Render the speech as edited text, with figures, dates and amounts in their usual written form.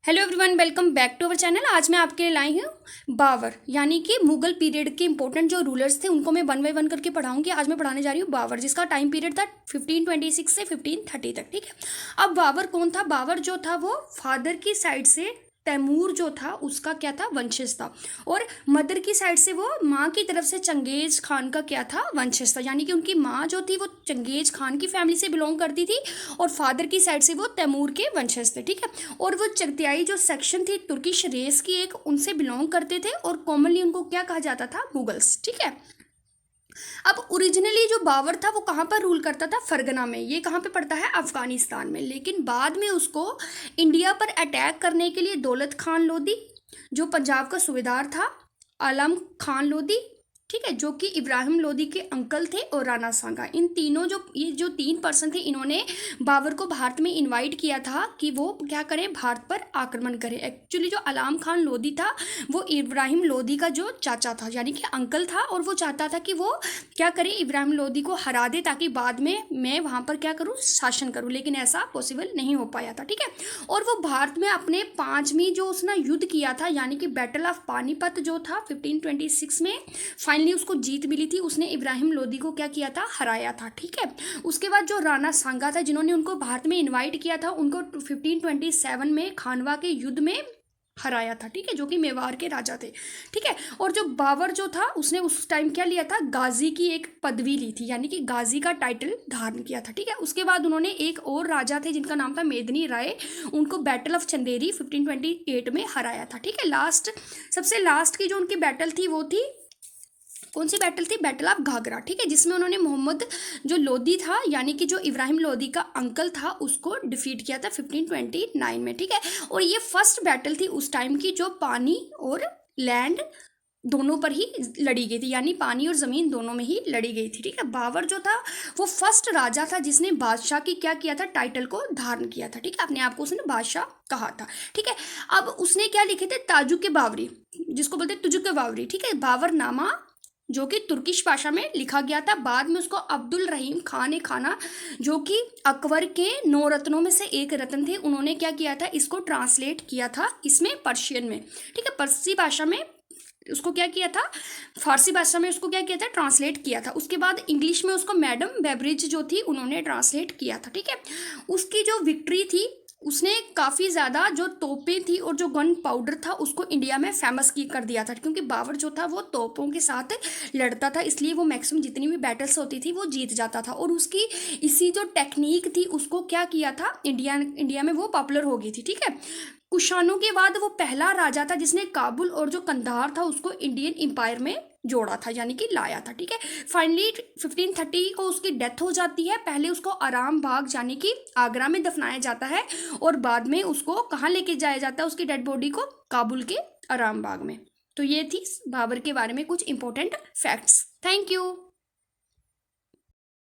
Hello everyone, welcome back to our channel. आज मैं आपके लिए लाई हूँ बाबर, यानी कि मुगल पीरियड के इंपॉर्टेंट जो रूलर्स थे उनको मैं वन बाय वन करके पढ़ाऊंगी। आज मैं पढ़ाने जा रही हूँ बाबर, जिसका टाइम पीरियड था 1526 से 1530 तक। ठीक है, अब बाबर कौन था? बाबर जो था वो फादर की साइड से तैमूर जो था उसका क्या था, वंशज था। और मदर की साइड से वो माँ की तरफ से चंगेज खान का क्या था, वंशज था। यानी कि उनकी माँ जो थी वो चंगेज खान की फैमिली से बिलोंग करती थी और फादर की साइड से वो तैमूर के वंशज थे। ठीक है, और वो चगतियाई जो सेक्शन थी तुर्किश रेस की एक, उनसे बिलोंग करते थे और कॉमनली उनको क्या कहा जाता था, मुगल्स। ठीक है, अब ओरिजिनली जो बाबर था वो कहाँ पर रूल करता था? फरगना में। ये कहाँ पे पड़ता है? अफगानिस्तान में। लेकिन बाद में उसको इंडिया पर अटैक करने के लिए दौलत खान लोधी, जो पंजाब का सूबेदार था, आलम खान लोधी, ठीक है, जो कि इब्राहिम लोधी के अंकल थे, और राणा सांगा, इन तीनों जो ये जो तीन पर्सन थे, इन्होंने बाबर को भारत में इनवाइट किया था कि वो क्या करें, भारत पर आक्रमण करें। एक्चुअली जो आलम खान लोधी था वो इब्राहिम लोधी का जो चाचा था, यानी कि अंकल था, और वो चाहता था कि वो क्या करे, इब्राहिम लोधी को हरा दे ताकि बाद में मैं वहाँ पर क्या करूँ, शासन करूँ। लेकिन ऐसा पॉसिबल नहीं हो पाया था। ठीक है, और वो भारत में अपने पांचवी जो उसने युद्ध किया था, यानी कि बैटल ऑफ पानीपत जो था 1526 में, फाइनली उसको जीत मिली थी। उसने इब्राहिम लोधी को क्या किया था, हराया था। ठीक है, उसके बाद जो राणा सांगा था, जिन्होंने उनको भारत में इनवाइट किया था, उनको 1527 में खानवा के युद्ध में हराया था। ठीक है, जो कि मेवाड़ के राजा थे। ठीक है, और जो बाबर जो था उसने उस टाइम क्या लिया था, गाजी की एक पदवी ली थी, यानी कि गाजी का टाइटल धारण किया था। ठीक है, उसके बाद उन्होंने एक और राजा थे जिनका नाम था मेदिनी राय, उनको बैटल ऑफ चंदेरी 1528 में हराया था। ठीक है, लास्ट, सबसे लास्ट की जो उनकी बैटल थी वो थी, कौन सी बैटल थी? Battle of Ghaghra. ठीक है, जिसमें उन्होंने मोहम्मद जो लोधी था, यानी कि जो इब्राहिम लोधी का अंकल था, उसको डिफीट किया था 1529 में। ठीक है, और ये फर्स्ट बैटल थी उस टाइम की जो पानी और लैंड दोनों पर ही लड़ी गई थी, यानी पानी और ज़मीन दोनों में ही लड़ी गई थी। ठीक है, बाबर जो था वो फर्स्ट राजा था जिसने बादशाह की क्या किया था, टाइटल को धारण किया था। ठीक है, अपने आप को उसने बादशाह कहा था। ठीक है, अब उसने क्या लिखे थे, ताजु के बावरी, जिसको बोलते तुजु के बावरी। ठीक है, बावरनामा, जो कि तुर्किश भाषा में लिखा गया था। बाद में उसको अब्दुल रहीम खान ए खाना, जो कि अकबर के 9 रत्नों में से एक रत्न थे, उन्होंने क्या किया था, इसको ट्रांसलेट किया था इसमें पर्शियन में। ठीक है, पर्सी भाषा में उसको क्या किया था, फारसी भाषा में उसको क्या किया था, ट्रांसलेट किया था। उसके बाद इंग्लिश में उसको मैडम बेवरेज जो थी उन्होंने ट्रांसलेट किया था। ठीक है, उसकी जो विक्ट्री थी, उसने काफ़ी ज़्यादा जो तोपें थी और जो गन पाउडर था उसको इंडिया में फेमस की कर दिया था, क्योंकि बाबर जो था वो तोपों के साथ लड़ता था, इसलिए वो मैक्सिमम जितनी भी बैटल्स होती थी वो जीत जाता था। और उसकी इसी जो टेक्निक थी उसको क्या किया था, इंडिया में वो पॉपुलर हो गई थी। ठीक है, कुशानों के बाद वो पहला राजा था जिसने काबुल और जो कंधार था उसको इंडियन एम्पायर में जोड़ा था, यानी कि लाया था। ठीक है, फाइनली 1530 को उसकी डेथ हो जाती है। पहले उसको आराम बाग यानी कि आगरा में दफनाया जाता है, और बाद में उसको कहाँ लेके जाया जाता है, उसकी डेड बॉडी को काबुल के आराम बाग में। तो ये थी बाबर के बारे में कुछ इंपॉर्टेंट फैक्ट्स। Thank you.